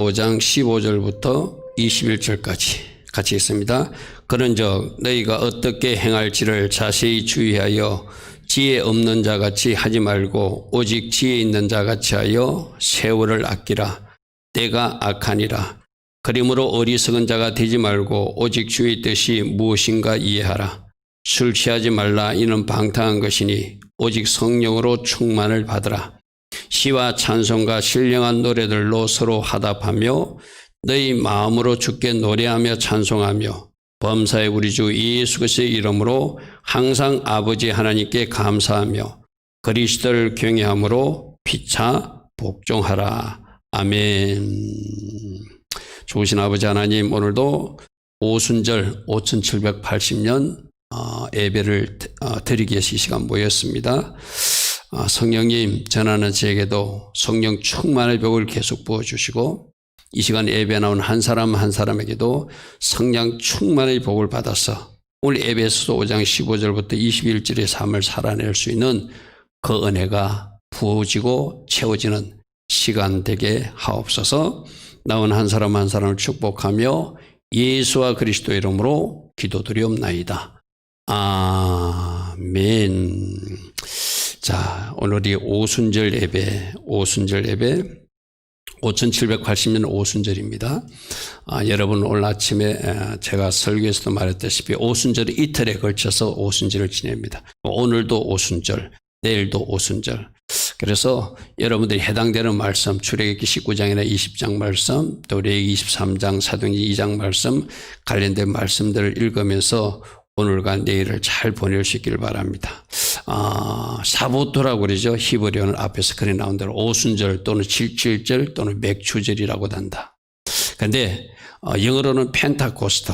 5장 15절부터 21절까지 같이 있습니다. 그런즉 너희가 어떻게 행할지를 자세히 주의하여 지혜 없는 자같이 하지 말고 오직 지혜 있는 자같이 하여 세월을 아끼라. 때가 악하니라. 그러므로 어리석은 자가 되지 말고 오직 주의 뜻이 무엇인가 이해하라. 술 취하지 말라. 이는 방탕한 것이니 오직 성령으로 충만을 받으라. 시와 찬송과 신령한 노래들로 서로 화답하며 너희 마음으로 주께 노래하며 찬송하며 범사의 우리 주 예수 그리스도의 이름으로 항상 아버지 하나님께 감사하며 그리스도를 경외함으로 피차 복종하라. 아멘. 좋으신 아버지 하나님, 오늘도 오순절 5780년 예배를 드리기 위해서 이 시간 모였습니다. 성령님, 전하는 저에게도 성령 충만의 벽을 계속 부어주시고 이 시간 예배 나온 한 사람 한 사람에게도 성령 충만의 복을 받아서 오늘 에베소서 5장 15절부터 21절의 삶을 살아낼 수 있는 그 은혜가 부어지고 채워지는 시간 되게 하옵소서. 나온 한 사람 한 사람을 축복하며 예수와 그리스도 이름으로 기도드리옵나이다. 아멘. 자, 오늘이 오순절 예배 5780년 오순절입니다. 여러분, 오늘 아침에 제가 설교에서도 말했다시피 오순절이 이틀에 걸쳐서 오순절을 지냅니다. 오늘도 오순절, 내일도 오순절. 그래서 여러분들이 해당되는 말씀, 출애굽기 19장이나 20장 말씀, 또 레위기 23장, 사도행전 2장 말씀, 관련된 말씀들을 읽으면서 오늘과 내일을 잘 보낼 수 있기를 바랍니다. 사보토라고 그러죠. 히브리어는 앞에서 글에 나온 대로 오순절 또는 77절 또는 맥추절이라고 한다. 그런데 영어로는 펜타코스트,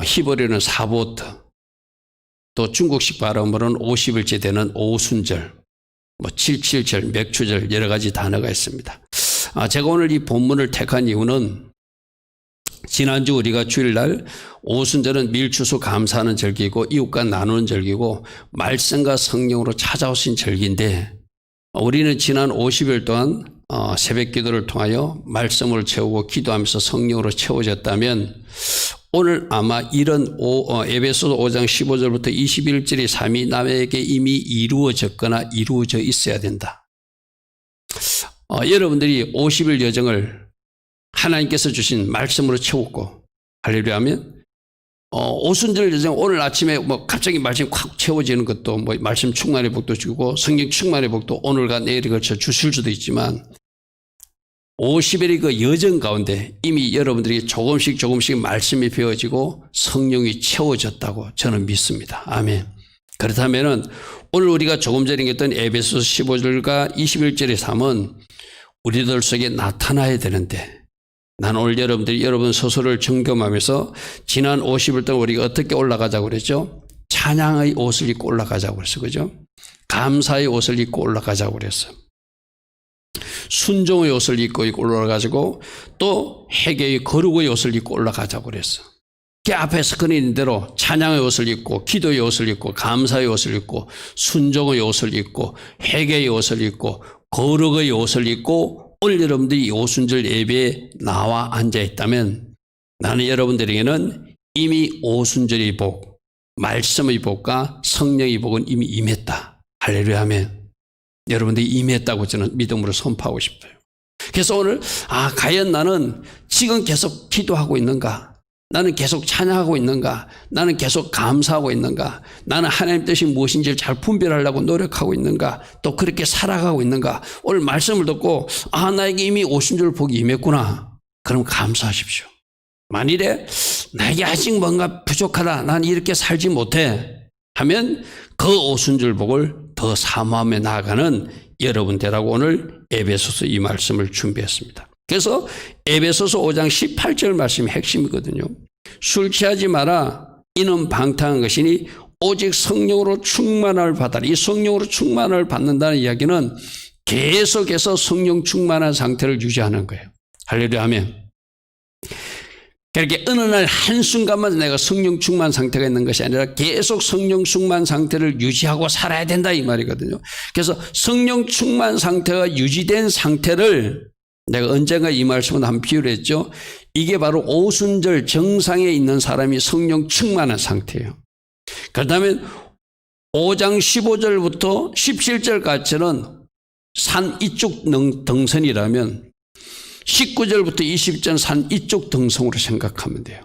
히브리어는 사보트, 또 중국식 발음으로는 50일째 되는 오순절, 77절, 맥추절 여러 가지 단어가 있습니다. 제가 오늘 이 본문을 택한 이유는 지난주 우리가 주일날 오순절은 밀주수 감사하는 절기고 이웃과 나누는 절기고 말씀과 성령으로 찾아오신 절기인데 우리는 지난 50일 동안 새벽 기도를 통하여 말씀을 채우고 기도하면서 성령으로 채워졌다면 오늘 아마 이런 에베소서 5장 15절부터 21절의 삶이 남에게 이미 이루어졌거나 이루어져 있어야 된다. 여러분들이 50일 여정을 하나님께서 주신 말씀으로 채웠고 할렐루야 하면 오순절 여정 오늘 아침에 갑자기 말씀이 콱 채워지는 것도 말씀 충만의 복도 주고 성령 충만의 복도 오늘과 내일에 걸쳐 주실 수도 있지만 50일의 그 여정 가운데 이미 여러분들이 조금씩 말씀이 배워지고 성령이 채워졌다고 저는 믿습니다. 아멘. 그렇다면 오늘 우리가 조금 전에 했던 에베소서 15절과 21절의 삶은 우리들 속에 나타나야 되는데 난 오늘 여러분 스스로를 점검하면서 지난 50일 동안 우리가 어떻게 올라가자고 그랬죠? 찬양의 옷을 입고 올라가자고 그랬어. 그죠? 감사의 옷을 입고 올라가자고 그랬어. 순종의 옷을 입고 올라가지고 또 회개의 거룩의 옷을 입고 올라가자고 그랬어. 그 앞에서 그린 대로 찬양의 옷을 입고 기도의 옷을 입고 감사의 옷을 입고 순종의 옷을 입고 회개의 옷을 입고 거룩의 옷을 입고 오늘 여러분들이 오순절 예배에 나와 앉아있다면 나는 여러분들에게는 이미 오순절의 복, 말씀의 복과 성령의 복은 이미 임했다. 할렐루야 하면 여러분들이 임했다고 저는 믿음으로 선포하고 싶어요. 그래서 오늘 과연 나는 지금 계속 기도하고 있는가? 나는 계속 찬양하고 있는가? 나는 계속 감사하고 있는가? 나는 하나님 뜻이 무엇인지를 잘 분별하려고 노력하고 있는가? 또 그렇게 살아가고 있는가? 오늘 말씀을 듣고 나에게 이미 오순절 복이 임했구나. 그럼 감사하십시오. 만일에 나에게 아직 뭔가 부족하다. 난 이렇게 살지 못해. 하면 그 오순절 복을 더 사모하며 나아가는 여러분 되라고 오늘 에베소서 이 말씀을 준비했습니다. 그래서 에베소서 5장 18절 말씀이 핵심이거든요. 술 취하지 마라. 이는 방탕한 것이니 오직 성령으로 충만을 받아라. 이 성령으로 충만을 받는다는 이야기는 계속해서 성령 충만한 상태를 유지하는 거예요. 할렐루야 하면. 그렇게 어느 날 한순간만 내가 성령 충만 상태가 있는 것이 아니라 계속 성령 충만 상태를 유지하고 살아야 된다 이 말이거든요. 그래서 성령 충만 상태가 유지된 상태를 내가 언젠가 이 말씀을 한 비유를 했죠. 이게 바로 오순절 정상에 있는 사람이 성령 충만한 상태예요. 그렇다면 5장 15절부터 17절까지는 산 이쪽 등선이라면 19절부터 20절 산 이쪽 등성으로 생각하면 돼요.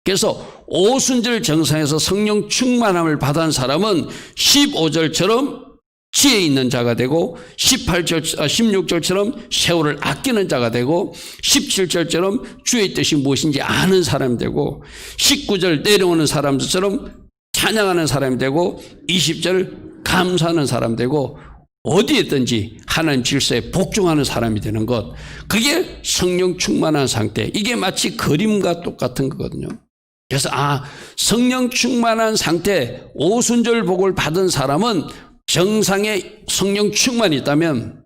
그래서 오순절 정상에서 성령 충만함을 받은 사람은 15절처럼 지혜 있는 자가 되고 16절처럼 세월을 아끼는 자가 되고 17절처럼 주의 뜻이 무엇인지 아는 사람이 되고 19절 내려오는 사람들처럼 찬양하는 사람이 되고 20절 감사하는 사람 되고 어디에 있든지 하나님 질서에 복종하는 사람이 되는 것, 그게 성령 충만한 상태. 이게 마치 그림과 똑같은 거거든요. 그래서 성령 충만한 상태, 오순절 복을 받은 사람은 정상에 성령 충만이 있다면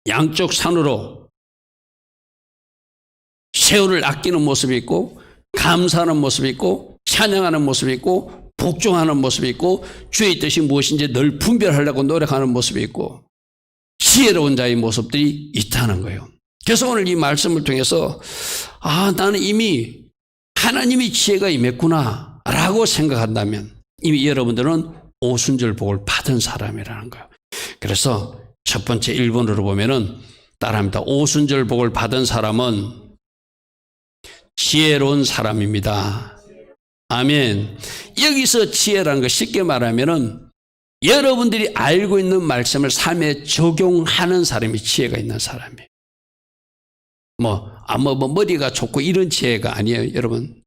양쪽 산으로 세월을 아끼는 모습이 있고 감사하는 모습이 있고 찬양하는 모습이 있고 복종하는 모습이 있고 주의 뜻이 무엇인지 늘 분별하려고 노력하는 모습이 있고 지혜로운 자의 모습들이 있다는 거예요. 그래서 오늘 이 말씀을 통해서 나는 이미 하나님이 지혜가 임했구나 라고 생각한다면 이미 여러분들은 오순절 복을 받은 사람이라는 거예요. 그래서 첫 번째 1번으로 보면은 따라합니다. 오순절 복을 받은 사람은 지혜로운 사람입니다. 아멘. 여기서 지혜라는 거 쉽게 말하면은 여러분들이 알고 있는 말씀을 삶에 적용하는 사람이 지혜가 있는 사람이에요. 머리가 좋고 이런 지혜가 아니에요, 여러분.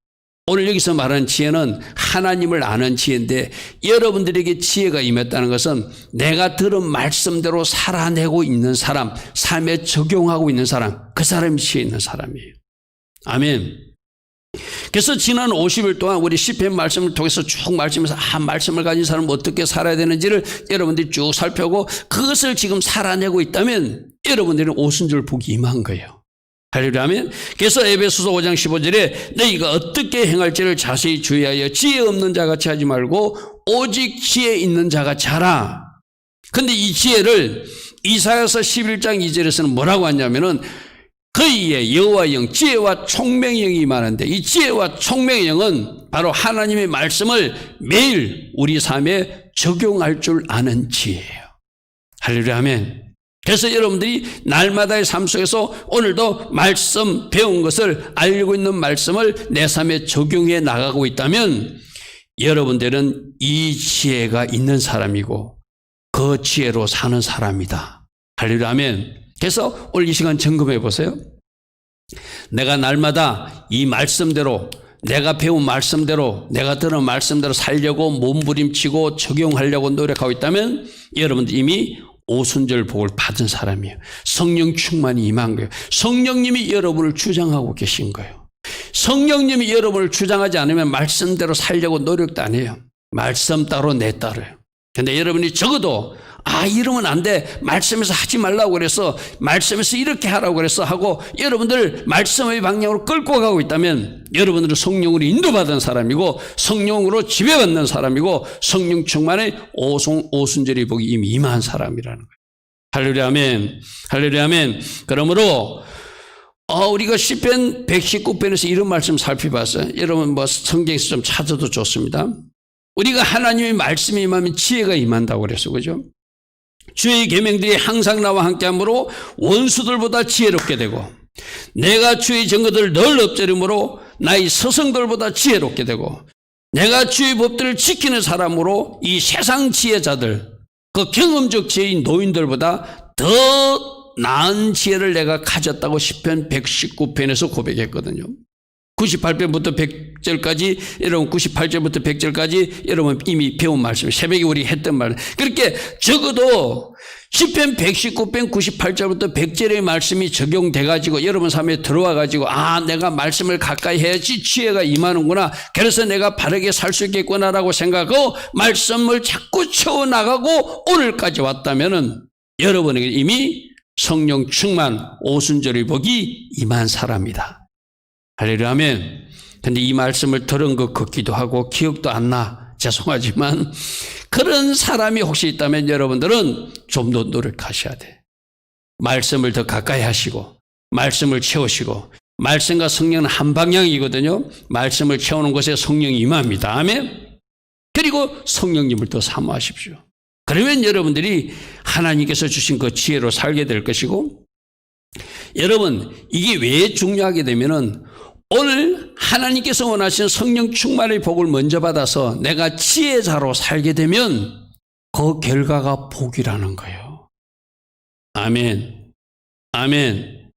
오늘 여기서 말하는 지혜는 하나님을 아는 지혜인데 여러분들에게 지혜가 임했다는 것은 내가 들은 말씀대로 살아내고 있는 사람, 삶에 적용하고 있는 사람, 그 사람이 지혜 있는 사람이에요. 아멘. 그래서 지난 50일 동안 우리 시편 말씀을 통해서 쭉 말씀에서 말씀을 가진 사람은 어떻게 살아야 되는지를 여러분들이 쭉 살펴보고 그것을 지금 살아내고 있다면 여러분들은 오순절 복이 임한 거예요. 할렐루야. 그래서 에베소서 5장 15절에 너희가 어떻게 행할지를 자세히 주의하여 지혜 없는 자같이 하지 말고 오직 지혜 있는 자같이 하라. 근데 이 지혜를 이사야서 11장 2절에서는 뭐라고 하냐면은 그이의 여호와의 영, 지혜와 총명의 영이 임하는데 이 지혜와 총명의 영은 바로 하나님의 말씀을 매일 우리 삶에 적용할 줄 아는 지혜예요. 할렐루야. 아멘. 그래서 여러분들이 날마다의 삶 속에서 오늘도 말씀 배운 것을 알고 있는 말씀을 내 삶에 적용해 나가고 있다면 여러분들은 이 지혜가 있는 사람이고 그 지혜로 사는 사람이다. 할렐루야. 아멘. 그래서 오늘 이 시간 점검해 보세요. 내가 날마다 이 말씀대로 내가 배운 말씀대로 내가 들은 말씀대로 살려고 몸부림치고 적용하려고 노력하고 있다면 여러분들 이미 오순절 복을 받은 사람이에요. 성령 충만이 임한 거예요. 성령님이 여러분을 주장하고 계신 거예요. 성령님이 여러분을 주장하지 않으면 말씀대로 살려고 노력도 안 해요. 말씀 따로 내 따로요. 그런데 여러분이 적어도 이러면 안 돼. 말씀에서 하지 말라고 그래서 말씀에서 이렇게 하라고 그래서 하고 여러분들 말씀의 방향으로 끌고 가고 있다면 여러분들은 성령으로 인도받은 사람이고 성령으로 지배받는 사람이고 성령 충만의 오순절의 복이 이미 임한 사람이라는 거예요. 할렐루야. 아멘. 할렐루야. 아멘. 그러므로 우리가 시편 119편에서 이런 말씀 살펴봤어요. 여러분 성경에서 좀 찾아도 좋습니다. 우리가 하나님의 말씀이 임하면 지혜가 임한다고 그랬어. 그죠? 주의 계명들이 항상 나와 함께함으로 원수들보다 지혜롭게 되고 내가 주의 증거들을 늘 엎드림으로 나의 스승들보다 지혜롭게 되고 내가 주의 법들을 지키는 사람으로 이 세상 지혜자들 그 경험적 지혜인 노인들보다 더 나은 지혜를 내가 가졌다고 시편 119편에서 고백했거든요. 98편부터 100절까지 여러분 98절부터 100절까지 여러분 이미 배운 말씀 새벽에 우리 했던 말 그렇게 적어도 시편 119편 98절부터 100절의 말씀이 적용돼가지고 여러분 삶에 들어와가지고 내가 말씀을 가까이 해야지 지혜가 임하는구나 그래서 내가 바르게 살 수 있겠구나라고 생각하고 말씀을 자꾸 채워나가고 오늘까지 왔다면은 여러분에게 이미 성령 충만 오순절의 복이 임한 사람이다. 할렐루야. 아멘. 근데 이 말씀을 들은 것 같기도 하고 기억도 안 나. 죄송하지만 그런 사람이 혹시 있다면 여러분들은 좀 더 노력하셔야 돼. 말씀을 더 가까이 하시고 말씀을 채우시고 말씀과 성령은 한 방향이거든요. 말씀을 채우는 곳에 성령이 임합니다. 아멘. 그리고 성령님을 더 사모하십시오. 그러면 여러분들이 하나님께서 주신 그 지혜로 살게 될 것이고, 여러분 이게 왜 중요하게 되면은 오늘 하나님께서 원하시는 성령 충만의 복을 먼저 받아서 내가 지혜자로 살게 되면 그 결과가 복이라는 거예요. 아멘. 아멘.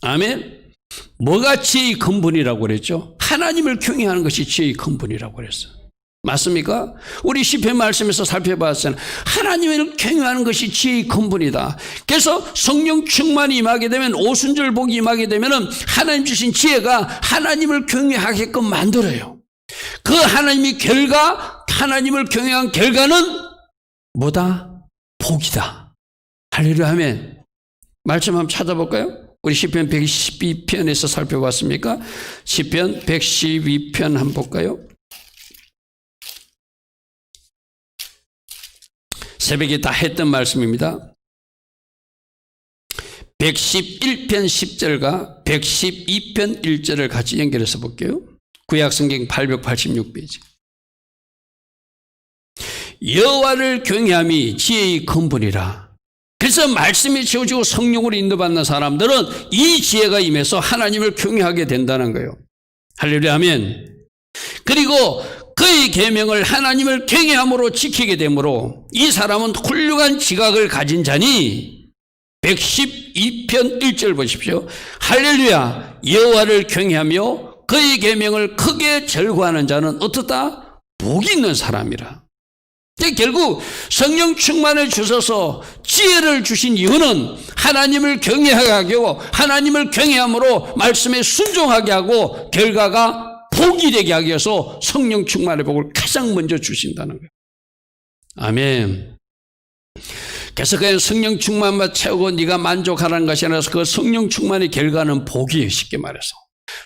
아멘. 뭐가 지혜의 근본이라고 그랬죠? 하나님을 경외하는 것이 지혜의 근본이라고 그랬어요. 맞습니까? 우리 시편 말씀에서 살펴봤잖아요. 하나님을 경외하는 것이 지혜의 근본이다. 그래서 성령 충만이 임하게 되면, 오순절 복이 임하게 되면 하나님 주신 지혜가 하나님을 경외하게끔 만들어요. 그 하나님의 하나님을 경외한 결과는 뭐다? 복이다. 할렐루야. 아멘. 말씀 한번 찾아볼까요? 우리 시편 112편에서 살펴봤습니까? 시편 112편 한번 볼까요? 새벽에 다 했던 말씀입니다. 111편 10절과 112편 1절을 같이 연결해서 볼게요. 구약성경 886페이지. 여호와를 경외함이 지혜의 근본이라. 그래서 말씀이 채워지고 성령으로 인도받는 사람들은 이 지혜가 임해서 하나님을 경외하게 된다는 거예요. 할렐루야. 아멘. 그리고 그의 계명을 하나님을 경외함으로 지키게 되므로 이 사람은 훌륭한 지각을 가진 자니, 112편 1절 보십시오. 할렐루야. 여호와를 경외하며 그의 계명을 크게 절구하는 자는 어떻다? 복이 있는 사람이라. 결국 성령 충만을 주셔서 지혜를 주신 이유는 하나님을 경외하게 하고 하나님을 경외함으로 말씀에 순종하게 하고 결과가 복이 되게 하기 위해서 성령 충만의 복을 가장 먼저 주신다는 거예요. 아멘. 그래서 그냥 성령 충만만 채우고 네가 만족하라는 것이 아니라 그 성령 충만의 결과는 복이에요. 쉽게 말해서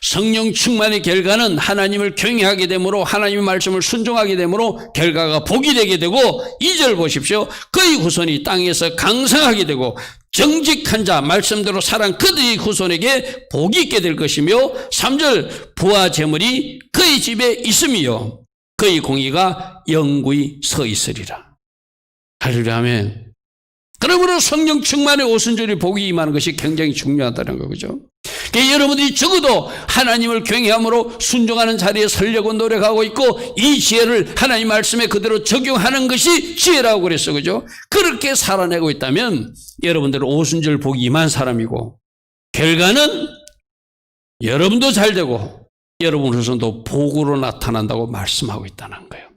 성령 충만의 결과는 하나님을 경외하게 되므로 하나님의 말씀을 순종하게 되므로 결과가 복이 되게 되고, 2절 보십시오. 그의 후손이 땅에서 강성하게 되고 정직한 자 말씀대로 살아간 그들의 후손에게 복이 있게 될 것이며, 3절 부와 재물이 그의 집에 있으며 그의 공의가 영구히 서 있으리라. 할렐루야. 아멘. 그러므로 성령 충만의 오순절이 복이 임하는 것이 굉장히 중요하다는 거죠. 그러니까 여러분들이 적어도 하나님을 경외함으로 순종하는 자리에 서려고 노력하고 있고, 이 지혜를 하나님 말씀에 그대로 적용하는 것이 지혜라고 그랬어. 그죠? 그렇게 살아내고 있다면 여러분들은 오순절 복이 임한 사람이고, 결과는 여러분도 잘 되고 여러분 후손도 복으로 나타난다고 말씀하고 있다는 거예요.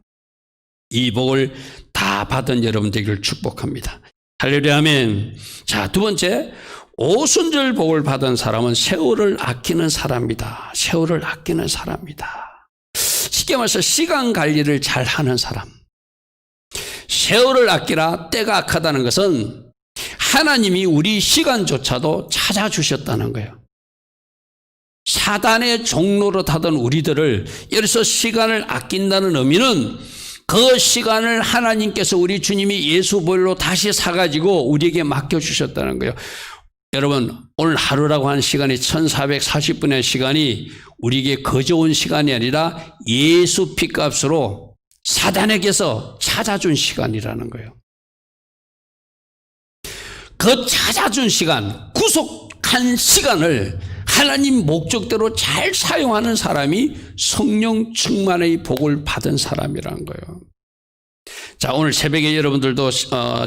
이 복을 다 받은 여러분 되기를 축복합니다. 할렐루야. 아멘. 자, 두 번째, 오순절 복을 받은 사람은 세월을 아끼는 사람이다. 세월을 아끼는 사람이다. 쉽게 말해서 시간 관리를 잘 하는 사람. 세월을 아끼라. 때가 악하다는 것은 하나님이 우리 시간조차도 찾아주셨다는 거예요. 사단의 종로로 타던 우리들을, 여기서 시간을 아낀다는 의미는 그 시간을 하나님께서, 우리 주님이 예수보혈로 다시 사가지고 우리에게 맡겨주셨다는 거예요. 여러분, 오늘 하루라고 하는 시간이 1440분의 시간이 우리에게 거저 온 시간이 아니라 예수 피값으로 사단에게서 찾아준 시간이라는 거예요. 그 찾아준 시간, 구속한 시간을 하나님 목적대로 잘 사용하는 사람이 성령 충만의 복을 받은 사람이라는 거예요. 자, 오늘 새벽에 여러분들도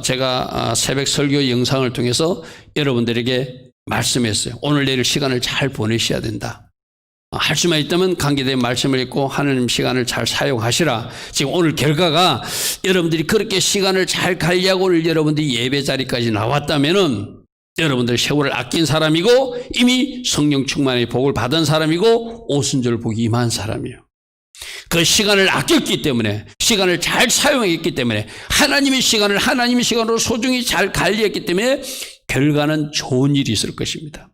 제가 새벽 설교 영상을 통해서 여러분들에게 말씀했어요. 오늘 내일 시간을 잘 보내셔야 된다. 할 수만 있다면 관계된 말씀을 읽고 하나님 시간을 잘 사용하시라. 지금 오늘 결과가 여러분들이 그렇게 시간을 잘 관리하고 오늘 여러분들이 예배 자리까지 나왔다면은 여러분들 세월을 아낀 사람이고 이미 성령 충만의 복을 받은 사람이고 오순절 복이 임한 사람이에요. 그 시간을 아꼈기 때문에, 시간을 잘 사용했기 때문에, 하나님의 시간을 하나님의 시간으로 소중히 잘 관리했기 때문에 결과는 좋은 일이 있을 것입니다.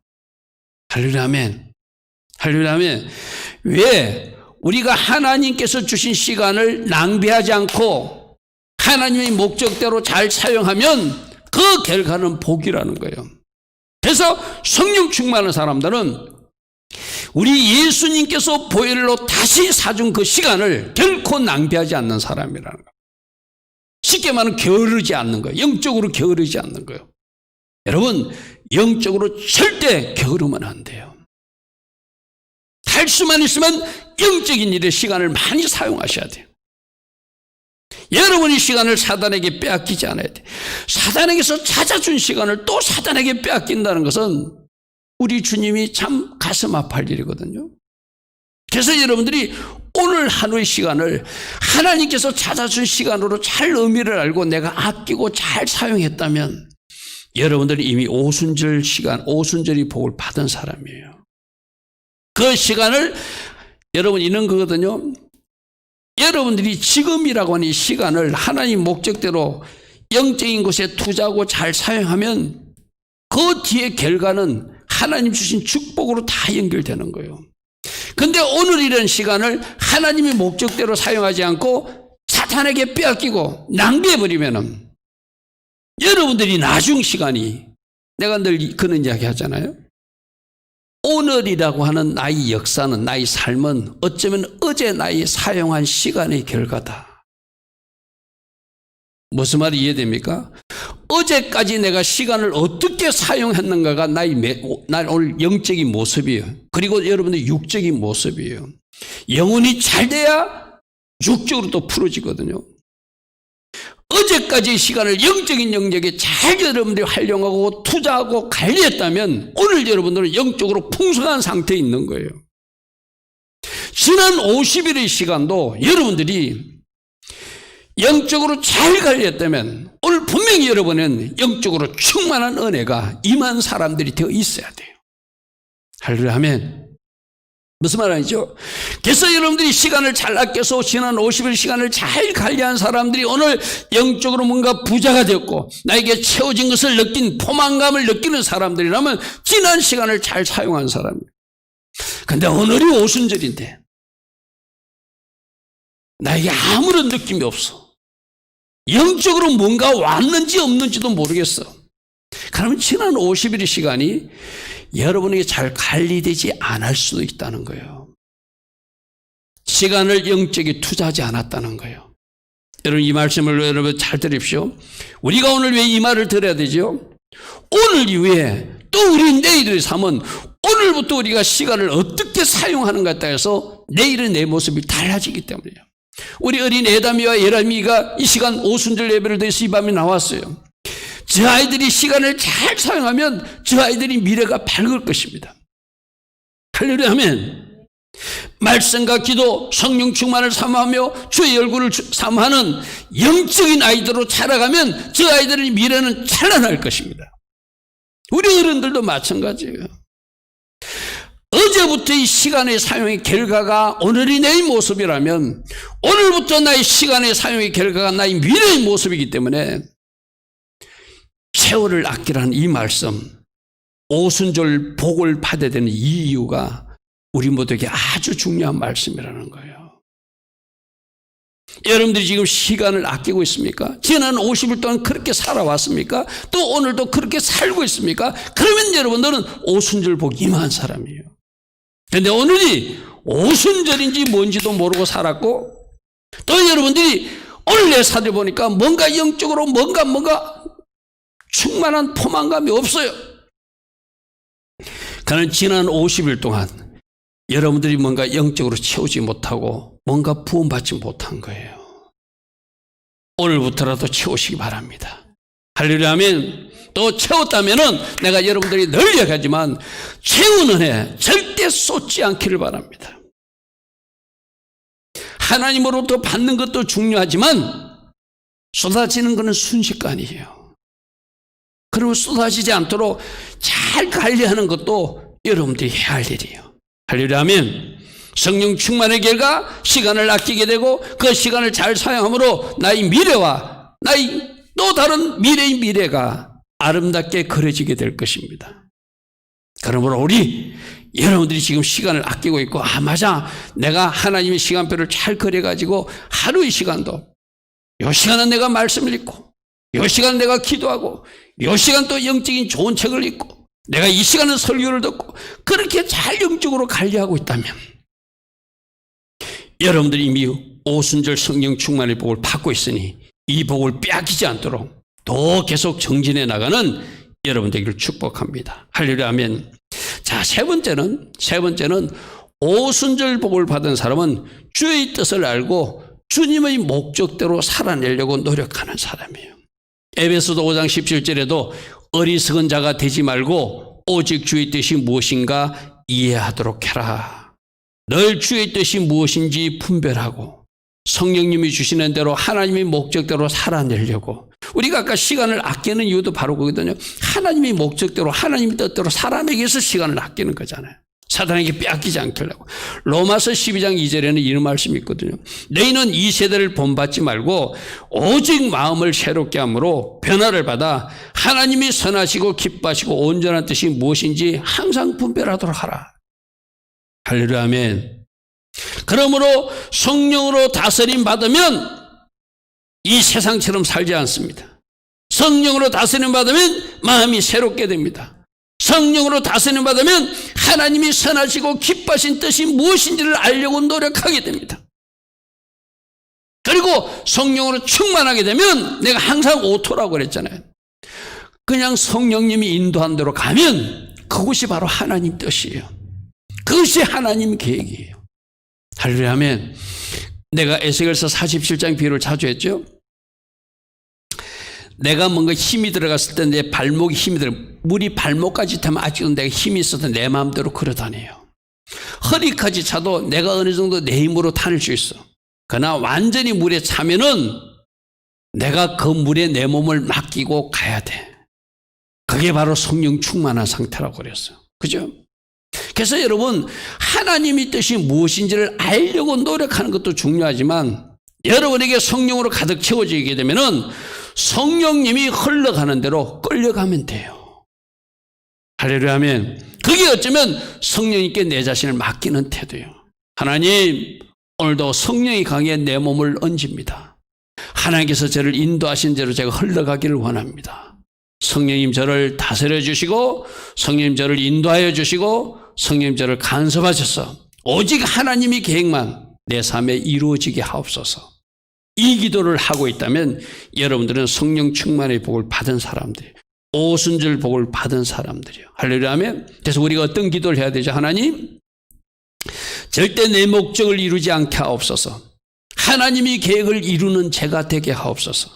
할렐루야. 아멘. 할렐루야. 아멘. 왜? 우리가 하나님께서 주신 시간을 낭비하지 않고 하나님의 목적대로 잘 사용하면 그 결과는 복이라는 거예요. 그래서 성령 충만한 사람들은 우리 예수님께서 보혈로 다시 사준 그 시간을 결코 낭비하지 않는 사람이라는 거예요. 쉽게 말하면 게으르지 않는 거예요. 영적으로 게으르지 않는 거예요. 여러분, 영적으로 절대 게으르면 안 돼요. 할 수만 있으면 영적인 일에 시간을 많이 사용하셔야 돼요. 여러분이 시간을 사단에게 빼앗기지 않아야 돼요. 사단에게서 찾아준 시간을 또 사단에게 빼앗긴다는 것은 우리 주님이 참 가슴 아파할 일이거든요. 그래서 여러분들이 오늘 하루의 시간을 하나님께서 찾아준 시간으로 잘 의미를 알고 내가 아끼고 잘 사용했다면 여러분들이 이미 오순절 시간, 오순절이 복을 받은 사람이에요. 그 시간을 여러분 이런 거거든요. 여러분들이 지금이라고 하는 이 시간을 하나님 목적대로 영적인 것에 투자하고 잘 사용하면 그 뒤의 결과는 하나님 주신 축복으로 다 연결되는 거예요. 근데 오늘 이런 시간을 하나님의 목적대로 사용하지 않고 사탄에게 빼앗기고 낭비해버리면은 여러분들이 나중 시간이, 내가 늘 그런 이야기 하잖아요. 오늘이라고 하는 나의 역사는, 나의 삶은 어쩌면 어제 나의 사용한 시간의 결과다. 무슨 말이 이해됩니까? 어제까지 내가 시간을 어떻게 사용했는가가 나의 오늘 영적인 모습이에요. 그리고 여러분의 육적인 모습이에요. 영혼이 잘 돼야 육적으로 또 풀어지거든요. 어제까지의 시간을 영적인 영역에 잘 여러분들이 활용하고 투자하고 관리했다면 오늘 여러분들은 영적으로 풍성한 상태에 있는 거예요. 지난 50일의 시간도 여러분들이 영적으로 잘 관리했다면 오늘 분명히 여러분은 영적으로 충만한 은혜가 임한 사람들이 되어 있어야 돼요. 할렐루야 하면 무슨 말이죠? 그래서 여러분들이 시간을 잘 아껴서 지난 50일 시간을 잘 관리한 사람들이 오늘 영적으로 뭔가 부자가 되었고 나에게 채워진 것을 느낀 포만감을 느끼는 사람들이라면 지난 시간을 잘 사용한 사람이에요. 근데 오늘이 오순절인데 나에게 아무런 느낌이 없어. 영적으로 뭔가 왔는지 없는지도 모르겠어. 그러면 지난 50일의 시간이 여러분에게 잘 관리되지 않을 수도 있다는 거예요. 시간을 영적에 투자하지 않았다는 거예요. 여러분 이 말씀을 여러분 잘 들으십시오. 우리가 오늘 왜 이 말을 들어야 되죠? 오늘 이후에 또 우리 내일의 삶은 오늘부터 우리가 시간을 어떻게 사용하는가에 따라서 내일의 내 모습이 달라지기 때문이에요. 우리 어린 에담이와 예람이가 이 시간 오순절 예배를 드려서 이 밤에 나왔어요. 저 아이들이 시간을 잘 사용하면 저 아이들이 미래가 밝을 것입니다. 할렐루야 하면 말씀과 기도, 성령 충만을 사모하며 주의 얼굴을 사모하는 영적인 아이들로 자라가면 저 아이들의 미래는 찬란할 것입니다. 우리 어른들도 마찬가지예요. 어제부터의 시간의 사용의 결과가 오늘이 내 모습이라면 오늘부터 나의 시간의 사용의 결과가 나의 미래의 모습이기 때문에 세월을 아끼라는 이 말씀, 오순절 복을 받아야 되는 이 이유가 우리 모두에게 아주 중요한 말씀이라는 거예요. 여러분들이 지금 시간을 아끼고 있습니까? 지난 50일 동안 그렇게 살아왔습니까? 또 오늘도 그렇게 살고 있습니까? 그러면 여러분들은 오순절 복 임한 사람이에요. 그런데 오늘이 오순절인지 뭔지도 모르고 살았고 또 여러분들이 오늘 내 사를 보니까 뭔가 영적으로 뭔가 충만한 포만감이 없어요. 그는 지난 50일 동안 여러분들이 뭔가 영적으로 채우지 못하고 뭔가 부음받지 못한 거예요. 오늘부터라도 채우시기 바랍니다. 할렐루야 하면 또 채웠다면은 내가 여러분들이 늘 얘기하지만 채우는 해 절대 쏟지 않기를 바랍니다. 하나님으로부터 받는 것도 중요하지만 쏟아지는 것은 순식간이에요. 그리고 쏟아지지 않도록 잘 관리하는 것도 여러분들이 해야 할 일이에요. 할렐루야 하면 성령 충만의 결과 시간을 아끼게 되고 그 시간을 잘 사용함으로 나의 미래와 나의 또 다른 미래의 미래가 아름답게 그려지게 될 것입니다. 그러므로 우리 여러분들이 지금 시간을 아끼고 있고 맞아 내가 하나님의 시간표를 잘 그려가지고 하루의 시간도 이 시간은 내가 말씀을 읽고 이 시간 내가 기도하고 이 시간 또 영적인 좋은 책을 읽고 내가 이 시간에 설교를 듣고 그렇게 잘 영적으로 관리하고 있다면 여러분들이 이미 오순절 성령 충만의 복을 받고 있으니 이 복을 빼앗기지 않도록 더 계속 정진해 나가는 여러분 되기를 축복합니다. 할렐루야 아멘. 자, 세 번째는 오순절 복을 받은 사람은 주의 뜻을 알고 주님의 목적대로 살아내려고 노력하는 사람이에요. 에베소서 5장 17절에도 어리석은 자가 되지 말고 오직 주의 뜻이 무엇인가 이해하도록 해라. 늘 주의 뜻이 무엇인지 분별하고 성령님이 주시는 대로 하나님의 목적대로 살아내려고. 우리가 아까 시간을 아끼는 이유도 바로 그거거든요. 하나님의 목적대로 하나님의 뜻대로 살아내기 위해서 시간을 아끼는 거잖아요. 사단에게 빼앗기지 않으려고. 로마서 12장 2절에는 이런 말씀이 있거든요. 너희는 이 세대를 본받지 말고 오직 마음을 새롭게 함으로 변화를 받아 하나님이 선하시고 기뻐하시고 온전한 뜻이 무엇인지 항상 분별하도록 하라. 할렐루야 아멘. 그러므로 성령으로 다스림 받으면 이 세상처럼 살지 않습니다. 성령으로 다스림 받으면 마음이 새롭게 됩니다. 성령으로 다스림 받으면 하나님이 선하시고 기뻐하신 뜻이 무엇인지를 알려고 노력하게 됩니다. 그리고 성령으로 충만하게 되면 내가 항상 오토라고 그랬잖아요. 그냥 성령님이 인도한 대로 가면 그것이 바로 하나님 뜻이에요. 그것이 하나님 계획이에요. 할렐루야 아멘. 내가 에스겔서 47장 비유를 자주 했죠. 내가 뭔가 힘이 들어갔을 때 내 발목이 힘이 들어 물이 발목까지 타면 아직은 내가 힘이 있어서 내 마음대로 걸어다녀요. 허리까지 차도 내가 어느 정도 내 힘으로 타낼 수 있어. 그러나 완전히 물에 차면은 내가 그 물에 내 몸을 맡기고 가야 돼. 그게 바로 성령 충만한 상태라고 그랬어요. 그죠? 그래서 여러분 하나님의 뜻이 무엇인지를 알려고 노력하는 것도 중요하지만 여러분에게 성령으로 가득 채워지게 되면은 성령님이 흘러가는 대로 끌려가면 돼요. 할렐루야 아멘. 그게 어쩌면 성령님께 내 자신을 맡기는 태도예요. 하나님 오늘도 성령이 강해 내 몸을 얹습니다. 하나님께서 저를 인도하신 대로 제가 흘러가기를 원합니다. 성령님 저를 다스려 주시고 성령님 저를 인도하여 주시고 성령님 저를 간섭하셔서 오직 하나님의 계획만 내 삶에 이루어지게 하옵소서. 이 기도를 하고 있다면 여러분들은 성령 충만의 복을 받은 사람들이에요. 오순절 복을 받은 사람들이에요. 할렐루야 아멘. 그래서 우리가 어떤 기도를 해야 되죠? 하나님 절대 내 목적을 이루지 않게 하옵소서. 하나님의 계획을 이루는 제가 되게 하옵소서.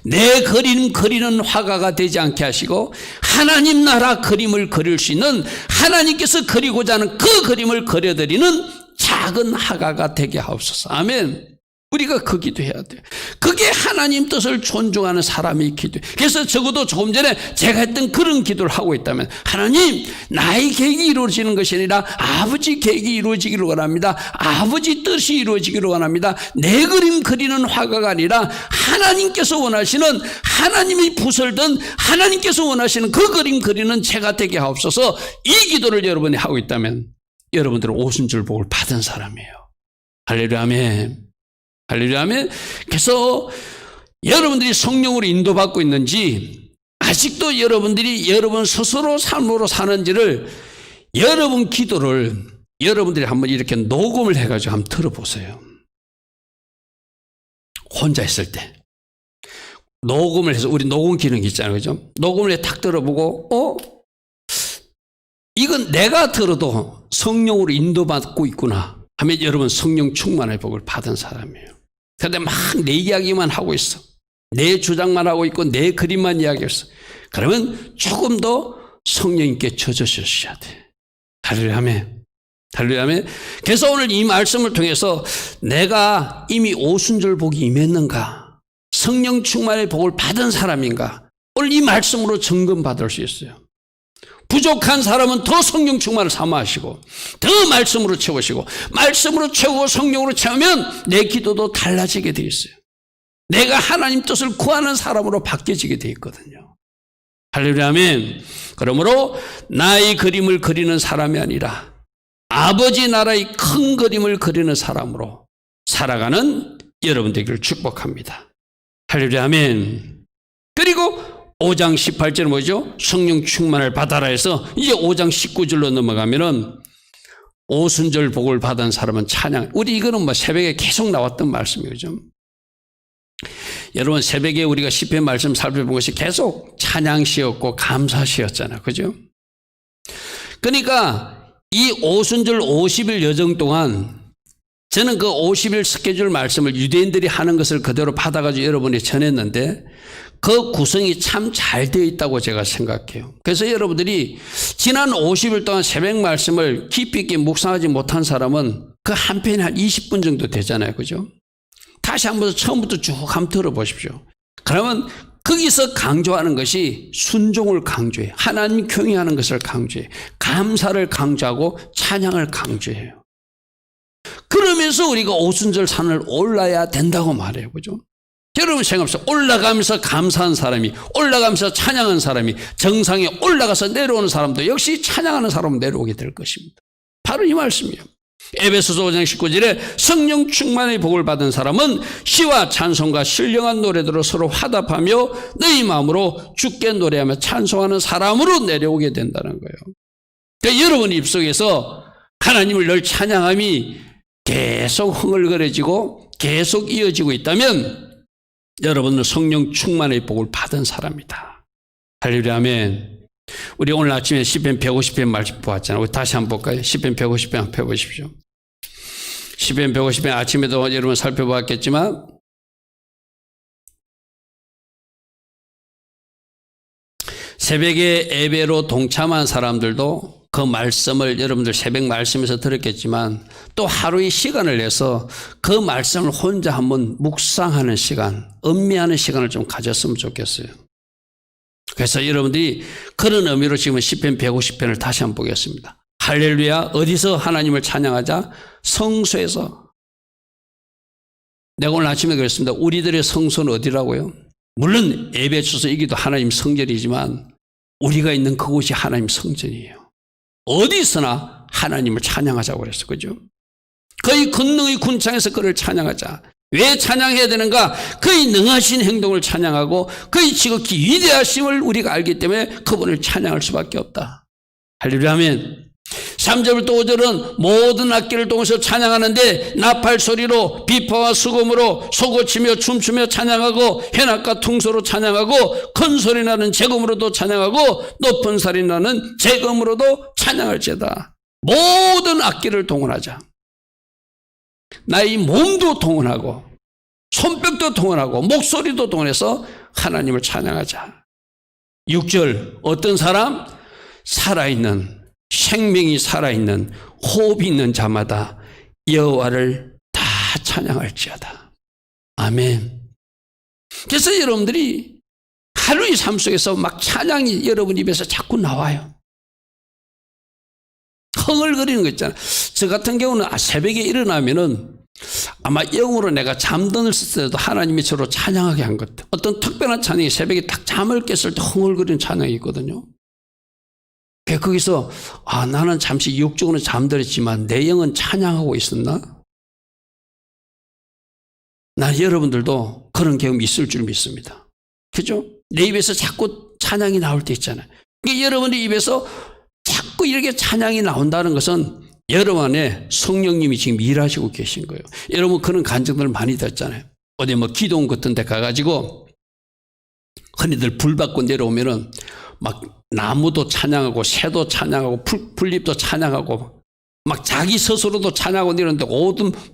내 그림 그리는 화가가 되지 않게 하시고 하나님 나라 그림을 그릴 수 있는 하나님께서 그리고자 하는 그 그림을 그려드리는 작은 화가가 되게 하옵소서. 아멘. 우리가 그 기도해야 돼요. 그게 하나님 뜻을 존중하는 사람의 기도예요. 그래서 적어도 조금 전에 제가 했던 그런 기도를 하고 있다면 하나님 나의 계획이 이루어지는 것이 아니라 아버지 계획이 이루어지기를 원합니다. 아버지 뜻이 이루어지기를 원합니다. 내 그림 그리는 화가가 아니라 하나님께서 원하시는 하나님이 부설든 하나님께서 원하시는 그 그림 그리는 제가 되게 하옵소서. 이 기도를 여러분이 하고 있다면 여러분들은 오순절 복을 받은 사람이에요. 할렐루야 아멘. 할렐루야 아멘. 그래서 여러분들이 성령으로 인도받고 있는지 아직도 여러분들이 여러분 스스로 삶으로 사는지를 여러분 기도를 여러분들이 한번 이렇게 녹음을 해가지고 한번 들어보세요. 혼자 있을 때 녹음을 해서 우리 녹음 기능이 있잖아요. 그죠? 녹음을 해 탁 들어보고 이건 내가 들어도 성령으로 인도받고 있구나 하면 여러분 성령 충만의 복을 받은 사람이에요. 그런데 막 내 이야기만 하고 있어. 내 주장만 하고 있고 내 그림만 이야기했어. 그러면 조금 더 성령님께 젖어주셔야 돼. 할렐루야 아멘. 할렐루야 아멘. 그래서 오늘 이 말씀을 통해서 내가 이미 오순절 복이 임했는가, 성령 충만의 복을 받은 사람인가, 오늘 이 말씀으로 점검받을 수 있어요. 부족한 사람은 더 성령 충만을 사모하시고 더 말씀으로 채우시고 말씀으로 채우고 성령으로 채우면 내 기도도 달라지게 되어 있어요. 내가 하나님 뜻을 구하는 사람으로 바뀌어지게 되어 있거든요. 할렐루야 아멘. 그러므로 나의 그림을 그리는 사람이 아니라 아버지 나라의 큰 그림을 그리는 사람으로 살아가는 여러분 되기를 축복합니다. 할렐루야 아멘. 그리고 5장 18절 뭐죠? 성령 충만을 받아라 해서 이제 5장 19절로 넘어가면은 오순절 복을 받은 사람은 찬양. 우리 이거는 뭐 새벽에 계속 나왔던 말씀이죠. 여러분 새벽에 우리가 시편 말씀 살펴본 것이 계속 찬양시였고 감사시였잖아요. 그죠? 그러니까 이 오순절 50일 여정 동안 저는 그 50일 스케줄 말씀을 유대인들이 하는 것을 그대로 받아가지고 여러분이 전했는데 그 구성이 참 잘 되어 있다고 제가 생각해요. 그래서 여러분들이 지난 50일 동안 새벽 말씀을 깊이 있게 묵상하지 못한 사람은 그 한 편이 한 20분 정도 되잖아요. 그죠? 다시 한번 처음부터 쭉 한번 들어보십시오. 그러면 거기서 강조하는 것이 순종을 강조해. 하나님 경외하는 것을 강조해. 감사를 강조하고 찬양을 강조해요. 그러면서 우리가 오순절 산을 올라야 된다고 말해요. 그죠? 여러분 생각해보세요. 올라가면서 감사한 사람이, 올라가면서 찬양한 사람이 정상에 올라가서 내려오는 사람도 역시 찬양하는 사람은 내려오게 될 것입니다. 바로 이 말씀이에요. 에베소서 5장 19절에 성령 충만의 복을 받은 사람은 시와 찬송과 신령한 노래들로 서로 화답하며 너희 마음으로 주께 노래하며 찬송하는 사람으로 내려오게 된다는 거예요. 그러니까 여러분 입속에서 하나님을 늘 찬양함이 계속 흥얼거려지고 계속 이어지고 있다면 여러분은 성령 충만의 복을 받은 사람이다. 할렐루야 아멘. 우리 오늘 아침에 시편 150편 말씀 보았잖아요. 우리 다시 한번 볼까요? 시편 150편 한번 펴보십시오. 시편 150편 아침에도 여러분 살펴보았겠지만 새벽에 예배로 동참한 사람들도 그 말씀을 여러분들 새벽 말씀에서 들었겠지만 또 하루의 시간을 내서 그 말씀을 혼자 한번 묵상하는 시간, 음미하는 시간을 좀 가졌으면 좋겠어요. 그래서 여러분들이 그런 의미로 지금 시편 150편을 다시 한번 보겠습니다. 할렐루야. 어디서 하나님을 찬양하자? 성소에서. 내가 오늘 아침에 그랬습니다. 우리들의 성소는 어디라고요? 물론 예배 주소이기도 하나님 성전이지만 우리가 있는 그곳이 하나님 성전이에요. 어디서나 하나님을 찬양하자고 그랬어. 그죠? 그의 권능의 군창에서 그를 찬양하자. 왜 찬양해야 되는가? 그의 능하신 행동을 찬양하고 그의 지극히 위대하심을 우리가 알기 때문에 그분을 찬양할 수밖에 없다. 할렐루야 아멘. 3절부터 5절은 모든 악기를 통해서 찬양하는데 나팔 소리로 비파와 수금으로 소고치며 춤추며 찬양하고 현악과 퉁소로 찬양하고 큰 소리 나는 재금으로도 찬양하고 높은 소리 나는 재금으로도 찬양할지어다. 모든 악기를 동원하자. 나의 몸도 동원하고 손뼉도 동원하고 목소리도 동원해서 하나님을 찬양하자. 6절 어떤 사람? 살아있는 생명이 살아있는 호흡이 있는 자마다 여호와를 다 찬양할지어다. 아멘. 그래서 여러분들이 하루의 삶 속에서 막 찬양이 여러분 입에서 자꾸 나와요. 흥얼거리는 거 있잖아요. 저 같은 경우는 새벽에 일어나면은 아마 영으로 내가 잠드는을 때도 하나님이 저로 찬양하게 한 것. 어떤 특별한 찬양이 새벽에 딱 잠을 깼을 때 흥얼거리는 찬양이 있거든요. 거기서 나는 잠시 육적으로 잠들었지만 내 영은 찬양하고 있었나? 난 여러분들도 그런 경험이 있을 줄 믿습니다. 그죠? 내 입에서 자꾸 찬양이 나올 때 있잖아요. 여러분의 입에서 자꾸 이렇게 찬양이 나온다는 것은 여러분 안에 성령님이 지금 일하시고 계신 거예요. 여러분 그런 간증들 많이 듣잖아요. 어디 뭐 기도원 같은 데 가가지고 흔히들 불 받고 내려오면은 막 나무도 찬양하고 새도 찬양하고 풀잎도 찬양하고 막 자기 스스로도 찬양하고 내려오는데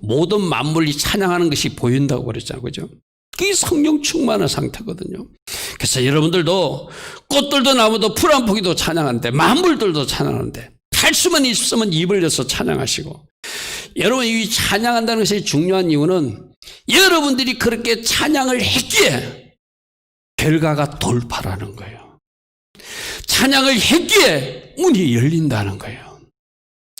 모든 만물이 찬양하는 것이 보인다고 그랬잖아요. 그죠? 그게 성령 충만한 상태거든요. 그래서 여러분들도 꽃들도 나무도 풀 한 포기도 찬양하는데 만물들도 찬양하는데 할 수만 있으면 입을 열어서 찬양하시고 여러분 이 찬양한다는 것이 중요한 이유는 여러분들이 그렇게 찬양을 했기에 결과가 돌파라는 거예요. 찬양을 했기에 문이 열린다는 거예요.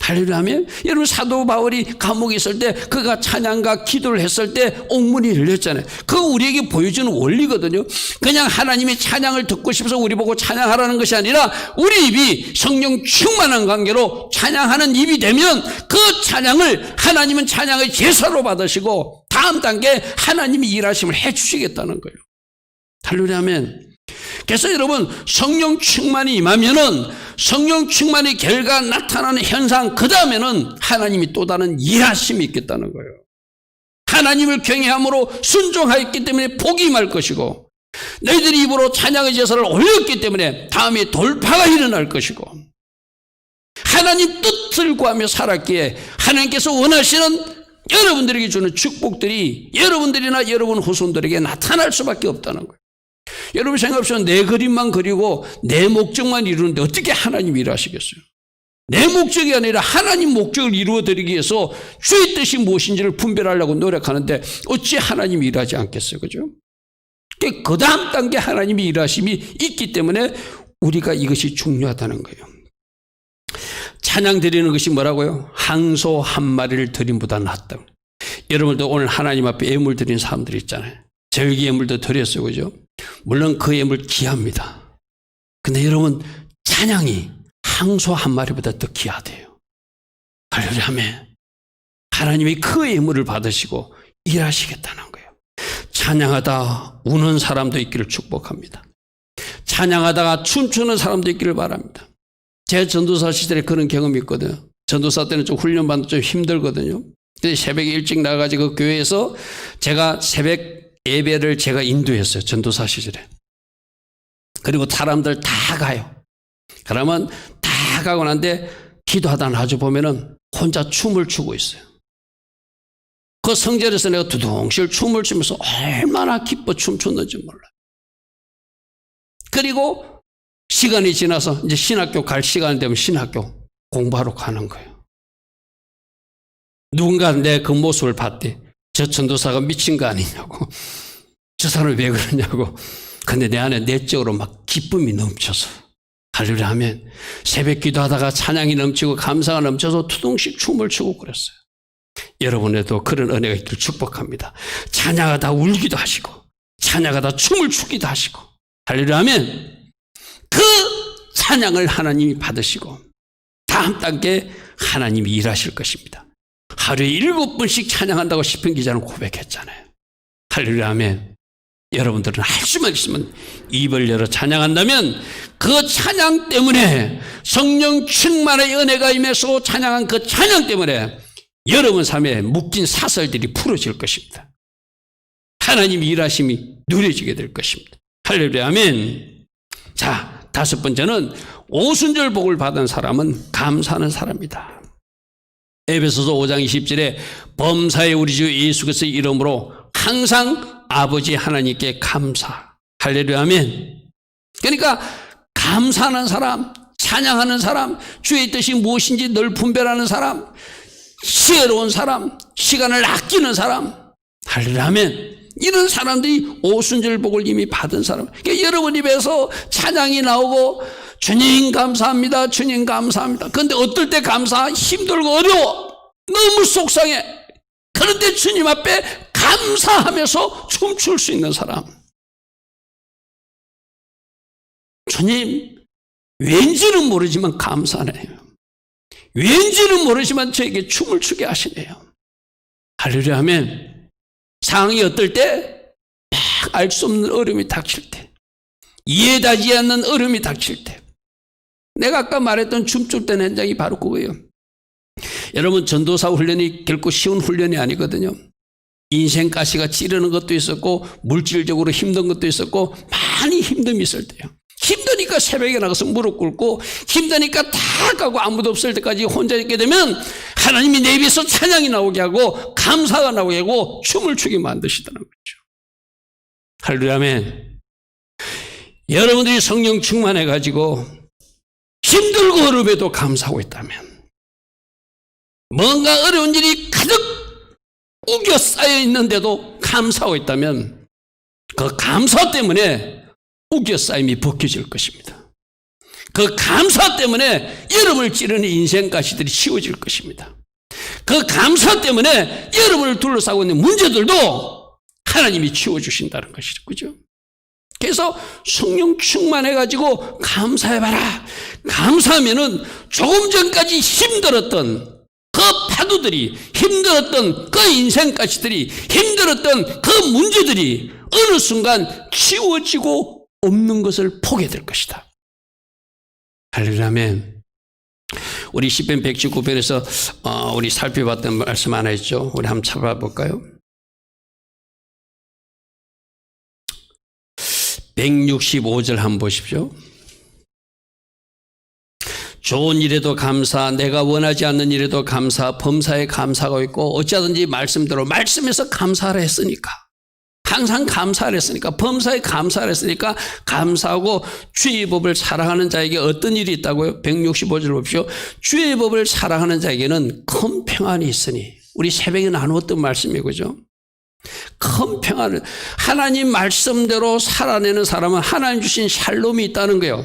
할렐루야 하면 여러분 사도 바울이 감옥에 있을 때 그가 찬양과 기도를 했을 때 옥문이 열렸잖아요. 그거 우리에게 보여주는 원리거든요. 그냥 하나님의 찬양을 듣고 싶어서 우리 보고 찬양하라는 것이 아니라 우리 입이 성령 충만한 관계로 찬양하는 입이 되면 그 찬양을 하나님은 찬양의 제사로 받으시고 다음 단계 하나님이 일하심을 해 주시겠다는 거예요. 할렐루야 하면 그래서 여러분, 성령 충만이 임하면은 성령 충만의 결과 나타나는 현상, 그 다음에는 하나님이 또 다른 일하심이 있겠다는 거예요. 하나님을 경외함으로 순종하였기 때문에 복이 임할 것이고, 너희들이 입으로 찬양의 제사를 올렸기 때문에 다음에 돌파가 일어날 것이고, 하나님 뜻을 구하며 살았기에 하나님께서 원하시는 여러분들에게 주는 축복들이 여러분들이나 여러분 후손들에게 나타날 수밖에 없다는 거예요. 여러분 생각해보세요. 내 그림만 그리고 내 목적만 이루는데 어떻게 하나님이 일하시겠어요? 내 목적이 아니라 하나님 목적을 이루어드리기 위해서 주의 뜻이 무엇인지를 분별하려고 노력하는데 어찌 하나님이 일하지 않겠어요? 그죠? 그 다음 단계 하나님이 일하심이 있기 때문에 우리가 이것이 중요하다는 거예요. 찬양 드리는 것이 뭐라고요? 항소 한 마리를 드림보다 낫다. 여러분도 오늘 하나님 앞에 예물 드린 사람들 있잖아요. 절기 예물도 드렸어요. 그죠? 물론 그 예물 귀합니다. 근데 여러분, 찬양이 항소 한 마리보다 더 귀하대요. 할렐루야. 하나님이 그 예물을 받으시고 일하시겠다는 거예요. 찬양하다 우는 사람도 있기를 축복합니다. 찬양하다가 춤추는 사람도 있기를 바랍니다. 제 전도사 시절에 그런 경험이 있거든요. 전도사 때는 좀 훈련받는 좀 힘들거든요. 근데 새벽에 일찍 나가가지고 그 교회에서 제가 새벽 예배를 제가 인도했어요. 전도사 시절에. 그리고 사람들 다 가요. 그러면 다 가고 난데 기도하다 나중에 보면은 혼자 춤을 추고 있어요. 그 성전에서 내가 두둥실 춤을 추면서 얼마나 기뻐 춤췄는지 몰라요. 그리고 시간이 지나서 이제 신학교 갈 시간이 되면 신학교 공부하러 가는 거예요. 누군가 내 그 모습을 봤대. 저 전도사가 미친 거 아니냐고. 저 사람이 왜 그러냐고. 근데 내 안에 내적으로 막 기쁨이 넘쳐서 할렐루야 하면 새벽 기도하다가 찬양이 넘치고 감사가 넘쳐서 두둥씩 춤을 추고 그랬어요. 여러분에도 그런 은혜가 있기를 축복합니다. 찬양하다 울기도 하시고 찬양하다 춤을 추기도 하시고 할렐루야 하면 그 찬양을 하나님이 받으시고 다음 단계 하나님이 일하실 것입니다. 하루에 7번씩 찬양한다고 시편 기자는 고백했잖아요. 할렐루야 하면 여러분들은 할 수만 있으면 입을 열어 찬양한다면 그 찬양 때문에 성령 충만의 은혜가 임해서 찬양한 그 찬양 때문에 여러분 삶에 묶인 사슬들이 풀어질 것입니다. 하나님의 일하심이 누려지게 될 것입니다. 할렐루야 아멘. 자, 5번째는 오순절 복을 받은 사람은 감사하는 사람이다. 에베소서 5장 20절에 범사의 우리 주 예수 그리스도의 이름으로 항상 아버지 하나님께 감사. 할렐루야 아멘. 그러니까 감사하는 사람, 찬양하는 사람, 주의 뜻이 무엇인지 늘 분별하는 사람, 지혜로운 사람, 시간을 아끼는 사람, 할렐루야 아멘. 이런 사람들이 오순절 복을 이미 받은 사람. 그러니까 여러분 입에서 찬양이 나오고 주님 감사합니다, 주님 감사합니다. 그런데 어떨 때 감사? 힘들고 어려워, 너무 속상해. 그런데 주님 앞에 감사하면서 춤출 수 있는 사람. 주님, 왠지는 모르지만 감사하네요. 왠지는 모르지만 저에게 춤을 추게 하시네요. 할렐루야 하면 상황이 어떨 때 막 알 수 없는 어려움이 닥칠 때, 이해되지 않는 어려움이 닥칠 때, 내가 아까 말했던 춤출 때는 현장이 바로 그거예요. 여러분, 전도사 훈련이 결코 쉬운 훈련이 아니거든요. 인생 가시가 찌르는 것도 있었고 물질적으로 힘든 것도 있었고 많이 힘듦이 있을 때요. 힘드니까 새벽에 나가서 무릎 꿇고 힘드니까 다 가고 아무도 없을 때까지 혼자 있게 되면 하나님이 내 입에서 찬양이 나오게 하고 감사가 나오게 하고 춤을 추게 만드시다는 거죠. 할렐루야 아멘. 여러분들이 성령 충만해가지고 힘들고 어려움에도 감사하고 있다면, 뭔가 어려운 일이 가득 우겨 쌓여 있는데도 감사하고 있다면 그 감사 때문에 우겨 쌓임이 벗겨질 것입니다. 그 감사 때문에 여러분을 찌르는 인생 가시들이 치워질 것입니다. 그 감사 때문에 여러분을 둘러싸고 있는 문제들도 하나님이 치워주신다는 것이죠. 그죠? 그래서 성령 충만해가지고 감사해봐라. 감사하면은 조금 전까지 힘들었던 그 파도들이, 힘들었던 그 인생가시들이, 힘들었던 그 문제들이 어느 순간 치워지고 없는 것을 보게 될 것이다. 할렐루야. 아멘. 우리 시편 119편에서 우리 살펴봤던 말씀 하나 있죠. 우리 한번 찾아볼까요? 165절 한번 보십시오. 좋은 일에도 감사, 내가 원하지 않는 일에도 감사, 범사에 감사가 있고 어찌하든지 말씀대로 말씀에서 감사를 했으니까, 항상 감사를 했으니까, 범사에 감사를 했으니까 감사하고 주의 법을 사랑하는 자에게 어떤 일이 있다고요? 165절 보십시오. 주의 법을 사랑하는 자에게는 큰 평안이 있으니, 우리 새벽에 나누었던 말씀이고, 그죠? 큰 평안을, 하나님 말씀대로 살아내는 사람은 하나님 주신 샬롬이 있다는 거예요.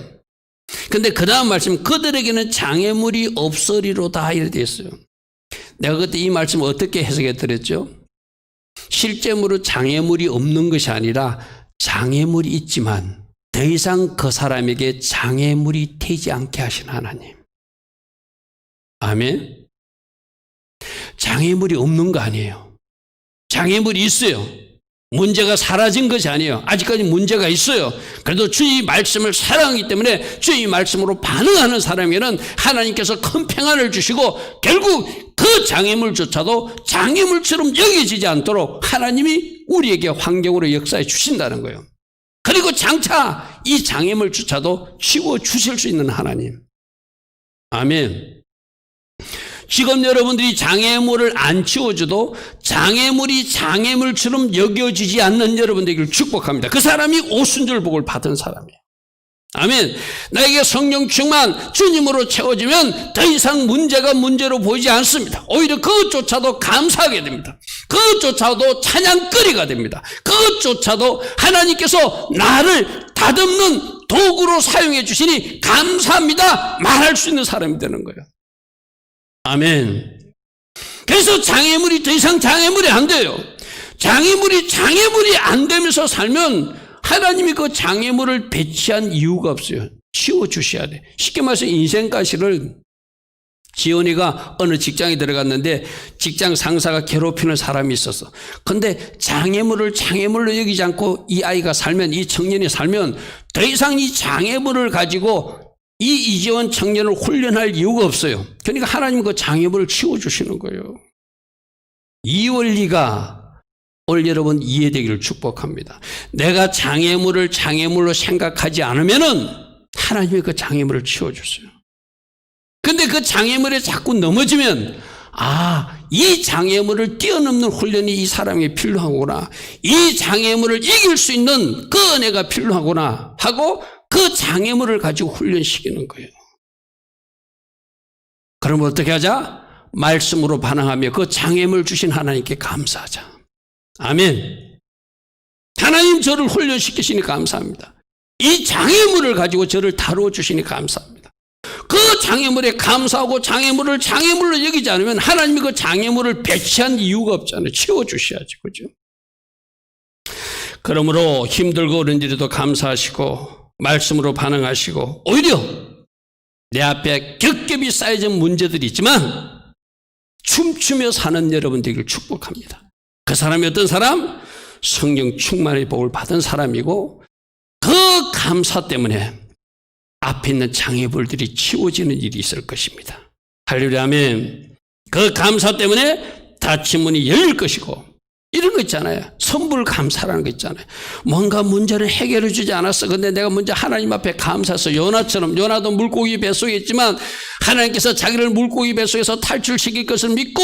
근데 그 다음 말씀, 그들에게는 장애물이 없으리로다 이렇게 되어 있어요. 내가 그때 이 말씀을 어떻게 해석해 드렸죠? 실제로 장애물이 없는 것이 아니라 장애물이 있지만 더 이상 그 사람에게 장애물이 되지 않게 하신 하나님. 아멘. 장애물이 없는 거 아니에요. 장애물이 있어요. 문제가 사라진 것이 아니에요. 아직까지 문제가 있어요. 그래도 주의 말씀을 사랑하기 때문에 주의 말씀으로 반응하는 사람에게는 하나님께서 큰 평안을 주시고 결국 그 장애물조차도 장애물처럼 여겨지지 않도록 하나님이 우리에게 환경으로 역사해 주신다는 거예요. 그리고 장차 이 장애물조차도 치워주실 수 있는 하나님. 아멘. 지금 여러분들이 장애물을 안 치워줘도 장애물이 장애물처럼 여겨지지 않는 여러분들에게 축복합니다. 그 사람이 오순절 복을 받은 사람이에요. 아멘. 나에게 성령 충만 주님으로 채워지면 더 이상 문제가 문제로 보이지 않습니다. 오히려 그것조차도 감사하게 됩니다. 그것조차도 찬양거리가 됩니다. 그것조차도 하나님께서 나를 다듬는 도구로 사용해 주시니 감사합니다 말할 수 있는 사람이 되는 거예요. 아멘. 그래서 장애물이 더 이상 장애물이 안 돼요. 장애물이 안 되면서 살면 하나님이 그 장애물을 배치한 이유가 없어요. 치워주셔야 돼. 쉽게 말해서 인생가시를 지원이가 어느 직장에 들어갔는데 직장 상사가 괴롭히는 사람이 있었어. 근데 장애물을 장애물로 여기지 않고 이 아이가 살면, 이 청년이 살면 더 이상 이 장애물을 가지고 이 이재원 청년을 훈련할 이유가 없어요. 그러니까 하나님은 그 장애물을 치워주시는 거예요. 이 원리가 오늘 여러분 이해되기를 축복합니다. 내가 장애물을 장애물로 생각하지 않으면은 하나님이 그 장애물을 치워주세요. 근데 그 장애물에 자꾸 넘어지면 이 장애물을 뛰어넘는 훈련이 이 사람에게 필요하구나. 이 장애물을 이길 수 있는 그 은혜가 필요하구나 하고 그 장애물을 가지고 훈련시키는 거예요. 그럼 어떻게 하자? 말씀으로 반응하며 그 장애물 주신 하나님께 감사하자. 아멘. 하나님 저를 훈련시키시니 감사합니다. 이 장애물을 가지고 저를 다루어 주시니 감사합니다. 그 장애물에 감사하고 장애물을 장애물로 여기지 않으면 하나님이 그 장애물을 배치한 이유가 없잖아요. 치워주셔야지. 그죠? 그러므로 힘들고 어려운일에도 감사하시고 말씀으로 반응하시고 오히려 내 앞에 겹겹이 쌓여진 문제들이 있지만 춤추며 사는 여러분들에게 축복합니다. 그 사람이 어떤 사람? 성령 충만의 복을 받은 사람이고 그 감사 때문에 앞에 있는 장애물들이 치워지는 일이 있을 것입니다. 할렐루야. 아멘. 그 감사 때문에 닫힌 문이 열릴 것이고 이런 거 있잖아요. 선불 감사라는 거 있잖아요. 뭔가 문제를 해결해 주지 않았어. 근데 내가 먼저 하나님 앞에 감사해서 요나처럼, 요나도 물고기 뱃속에 있지만 하나님께서 자기를 물고기 뱃속에서 탈출시킬 것을 믿고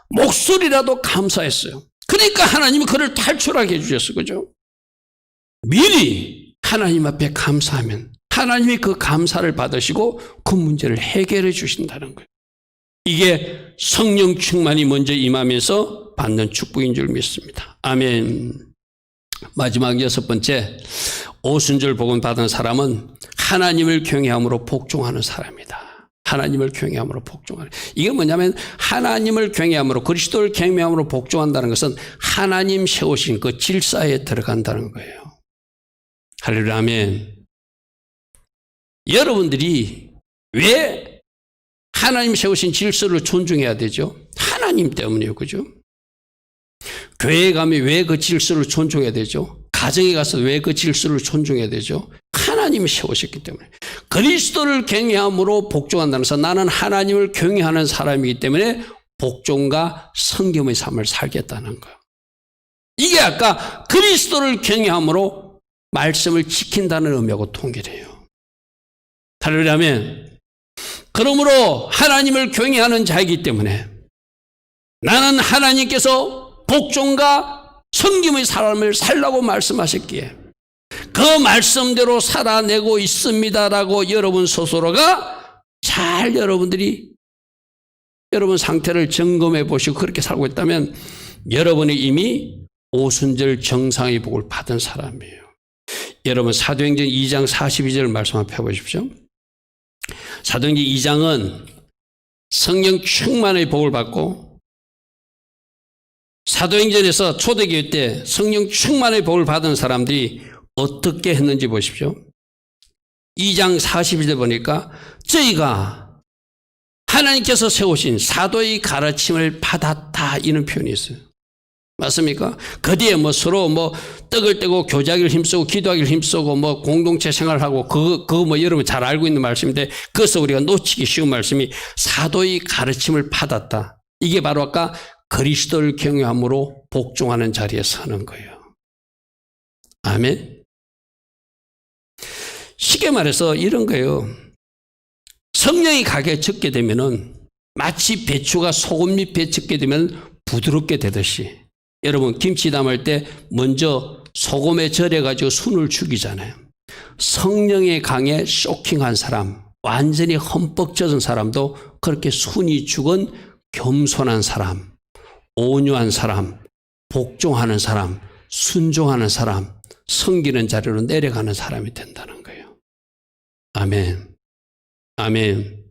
목소리라도 감사했어요. 그러니까 하나님이 그를 탈출하게 해주셨어요. 그죠? 미리 하나님 앞에 감사하면 하나님이 그 감사를 받으시고 그 문제를 해결해 주신다는 거예요. 이게 성령 충만이 먼저 임하면서 받는 축복인 줄 믿습니다. 아멘. 마지막 6번째, 오순절 복음 받은 사람은 하나님을 경외함으로 복종하는 사람이다. 하나님을 경외함으로 복종하는. 이게 뭐냐면 하나님을 경외함으로, 그리스도를 경외함으로 복종한다는 것은 하나님 세우신 그 질서에 들어간다는 거예요. 할렐루야. 아멘. 여러분들이 왜 하나님 세우신 질서를 존중해야 되죠? 하나님 때문이에요. 그죠? 교회에 가면 왜 그 질서를 존중해야 되죠? 가정에 가서 왜 그 질서를 존중해야 되죠? 하나님이 세우셨기 때문에. 그리스도를 경외함으로 복종한다는 것은 나는 하나님을 경외하는 사람이기 때문에 복종과 성김의 삶을 살겠다는 거예요. 이게 아까 그리스도를 경외함으로 말씀을 지킨다는 의미하고 동일해요. 할렐루야면. 그러므로 하나님을 경외하는 자이기 때문에 나는 하나님께서 복종과 성김의 삶을 살라고 말씀하셨기에 그 말씀대로 살아내고 있습니다라고 여러분 스스로가 잘 여러분들이 여러분 상태를 점검해 보시고 그렇게 살고 있다면 여러분이 이미 오순절 정상의 복을 받은 사람이에요. 여러분 사도행전 2장 42절 말씀 한번 펴보십시오. 사도행전 2장은 성령 충만의 복을 받고 사도행전에서 초대교회 때 성령 충만의 복을 받은 사람들이 어떻게 했는지 보십시오. 2장 42절 보니까 저희가 하나님께서 세우신 사도의 가르침을 받았다 이런 표현이 있어요. 맞습니까? 그 뒤에 서로 떡을 떼고 교제하기를 힘쓰고 기도하기를 힘쓰고 공동체 생활하고 그거 여러분 잘 알고 있는 말씀인데 그것을 우리가 놓치기 쉬운 말씀이 사도의 가르침을 받았다. 이게 바로 아까 그리스도를 경외함으로 복종하는 자리에 서는 거예요. 아멘. 쉽게 말해서 이런 거예요. 성령이 가게 적게 되면은 마치 배추가 소금 밑에 적게 되면 부드럽게 되듯이 여러분 김치 담을 때 먼저 소금에 절여가지고 순을 죽이잖아요. 성령의 강에 쇼킹한 사람, 완전히 흠뻑 젖은 사람도 그렇게 순이 죽은 겸손한 사람, 온유한 사람, 복종하는 사람, 순종하는 사람, 섬기는 자리로 내려가는 사람이 된다는 거예요. 아멘. 아멘.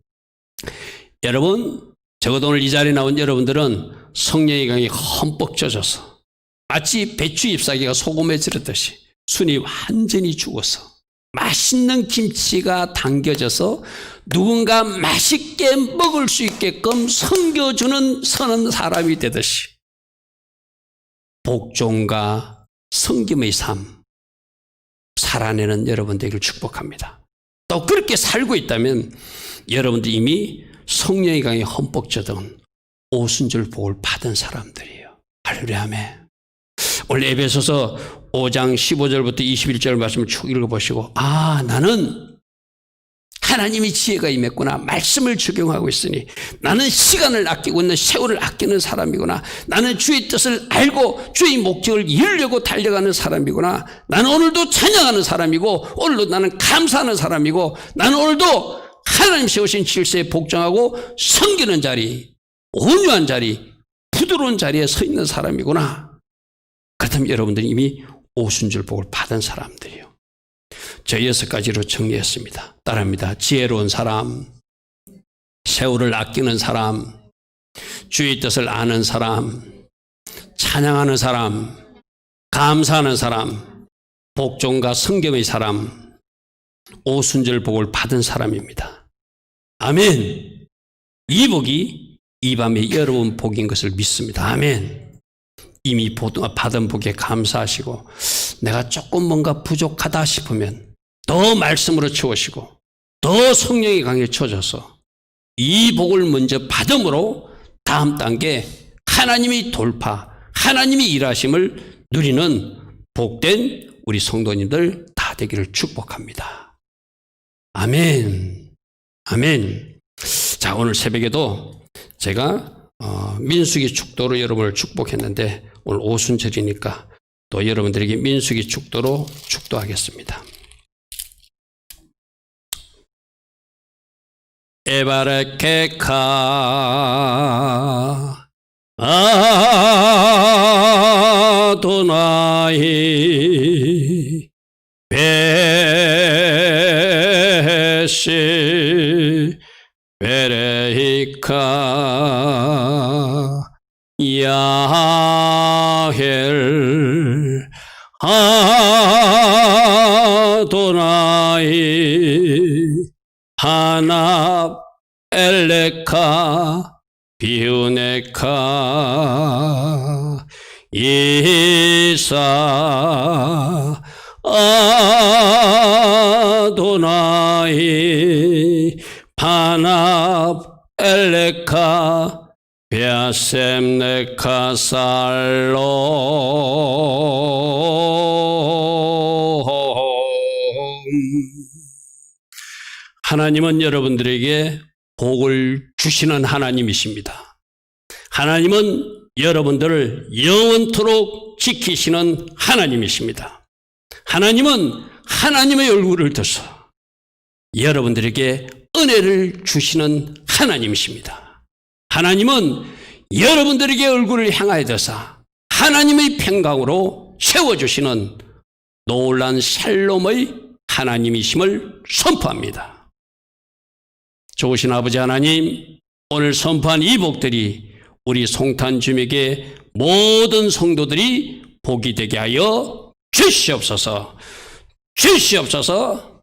여러분, 적어도 오늘 이 자리에 나온 여러분들은 성령의 강에 흠뻑 젖어서 마치 배추 잎사귀가 소금에 절였듯이 순이 완전히 죽어서 맛있는 김치가 당겨져서 누군가 맛있게 먹을 수 있게끔 섬겨주는 서는 사람이 되듯이 복종과 섬김의 삶 살아내는 여러분 되기를 축복합니다. 또 그렇게 살고 있다면 여러분들 이미 성령의 강에 흠뻑 젖은 오순절 복을 받은 사람들이에요. 할렐루야. 아멘. 오늘 에베소서 5장 15절부터 21절 말씀을 쭉 읽어보시고 나는 하나님의 지혜가 임했구나. 말씀을 적용하고 있으니 나는 시간을 아끼고 있는 세월을 아끼는 사람이구나. 나는 주의 뜻을 알고 주의 목적을 이루려고 달려가는 사람이구나. 나는 오늘도 찬양하는 사람이고 오늘도 나는 감사하는 사람이고 나는 오늘도 하나님 세우신 질서에 복종하고 섬기는 자리, 온유한 자리, 부드러운 자리에 서 있는 사람이구나. 그렇다면 여러분들이 이미 오순절 복을 받은 사람들이에요. 저 6가지로 정리했습니다. 따라합니다. 지혜로운 사람, 세월을 아끼는 사람, 주의 뜻을 아는 사람, 찬양하는 사람, 감사하는 사람, 복종과 성경의 사람, 오순절 복을 받은 사람입니다. 아멘. 이 복이 이 밤에 여러분 복인 것을 믿습니다. 아멘. 이미 받은 복에 감사하시고 내가 조금 뭔가 부족하다 싶으면 더 말씀으로 채우시고 더 성령의 강에 쳐져서 이 복을 먼저 받음으로 다음 단계 하나님의 돌파, 하나님의 일하심을 누리는 복된 우리 성도님들 다 되기를 축복합니다. 아멘. 아멘. 자, 오늘 새벽에도 제가 민수기 축도로 여러분을 축복했는데 오늘 오순절이니까 또 여러분들에게 민수기 축도로 축도하겠습니다. 에바레케카 아도나이 베시 베레히카 야헬 아도나이 하납 엘레카 비우네카 이사 아도나이 파납 엘레카 베아셈네카 살로 하나님은 여러분들에게 복을 주시는 하나님이십니다. 하나님은 여러분들을 영원토록 지키시는 하나님이십니다. 하나님은 하나님의 얼굴을 들어서 여러분들에게 은혜를 주시는 하나님이십니다. 하나님은 여러분들에게 얼굴을 향하여 들어서 하나님의 평강으로 세워주시는 놀란 샬롬의 하나님이심을 선포합니다. 좋으신 아버지 하나님, 오늘 선포한 이 복들이 우리 송탄주에게 모든 성도들이 복이 되게 하여 주시옵소서. 주시옵소서.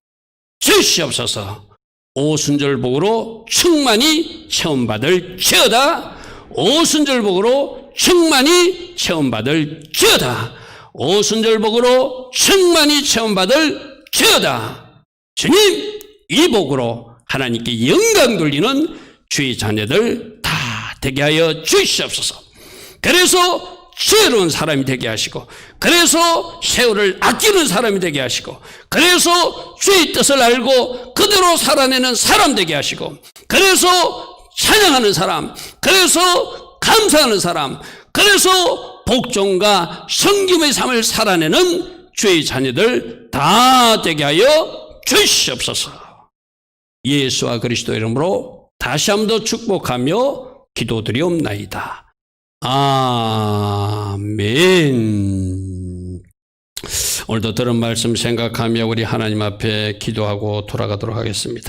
주시옵소서. 오순절복으로 충만히 체험받을 지어다. 오순절복으로 충만히 체험받을 지어다. 오순절복으로 충만히 체험받을 지어다. 주님, 이 복으로 하나님께 영광 돌리는 주의 자녀들 다 되게 하여 주시옵소서. 그래서 지혜로운 사람이 되게 하시고, 그래서 세월을 아끼는 사람이 되게 하시고, 그래서 주의 뜻을 알고 그대로 살아내는 사람 되게 하시고, 그래서 찬양하는 사람, 그래서 감사하는 사람, 그래서 복종과 섬김의 삶을 살아내는 주의 자녀들 다 되게 하여 주시옵소서. 예수와 그리스도 이름으로 다시 한 번 더 축복하며 기도드리옵나이다. 아멘. 오늘도 들은 말씀 생각하며 우리 하나님 앞에 기도하고 돌아가도록 하겠습니다.